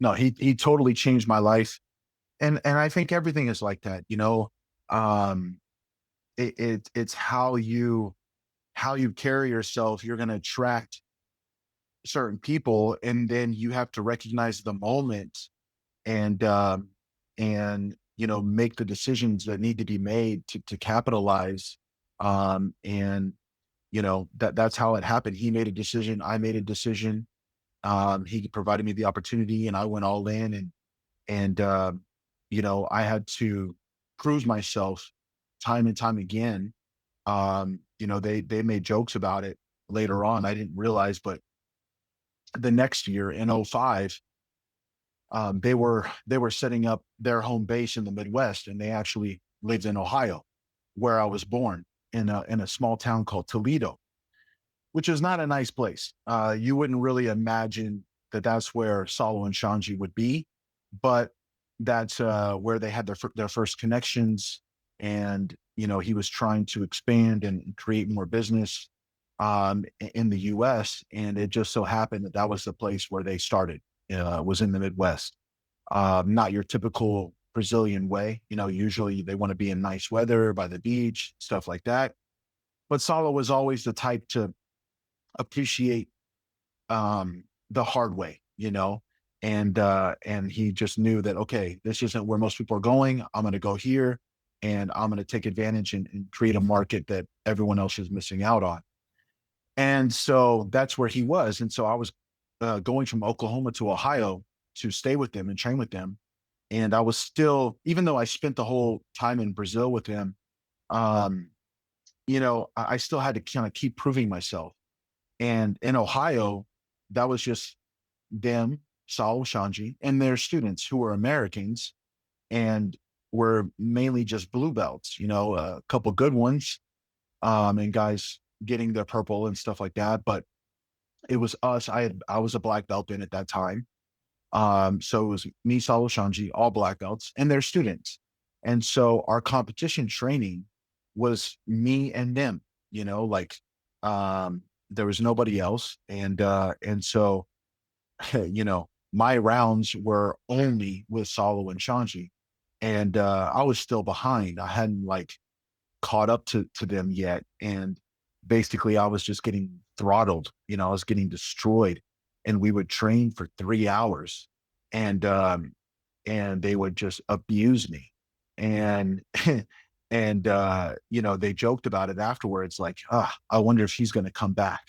no, he totally changed my life. And I think everything is like that, you know. Um, it's how you carry yourself. You're going to attract certain people, and then you have to recognize the moment and make the decisions that need to be made to capitalize. And that's how it happened. He made a decision, I made a decision. He provided me the opportunity, and I went all in. And I had to prove myself time and time again. They made jokes about it later on. I didn't realize, but the next year in '05, they were setting up their home base in the Midwest, and they actually lived in Ohio, where I was born, in a small town called Toledo, which is not a nice place. You wouldn't really imagine that that's where Saulo and Shanji would be, but that's where they had their first connections. And he was trying to expand and create more business in the U.S. And it just so happened that that was the place where they started. Was in the Midwest. Not your typical Brazilian way. Usually they want to be in nice weather by the beach, stuff like that. But Saulo was always the type to appreciate the hard way, and he just knew that, okay, this isn't where most people are going. I'm going to go here, and I'm going to take advantage and create a market that everyone else is missing out on. And so that's where he was. And so I was going from Oklahoma to Ohio to stay with them and train with them. And I was still, even though I spent the whole time in Brazil with him, um, I still had to kind of keep proving myself. And in Ohio, that was just them, Saul Shanji, and their students who were Americans and were mainly just blue belts, a couple good ones, and guys getting their purple and stuff like that. But it was us. I was a black belt in at that time. So it was me, Saulo Shanji, all black belts, and their students. And so our competition training was me and them, like there was nobody else. And so, my rounds were only with Saulo and Shanji. And I was still behind. I hadn't like caught up to them yet. And basically I was just getting throttled, I was getting destroyed. And we would train for 3 hours, and they would just abuse me. And and they joked about it afterwards, like, I wonder if he's gonna come back.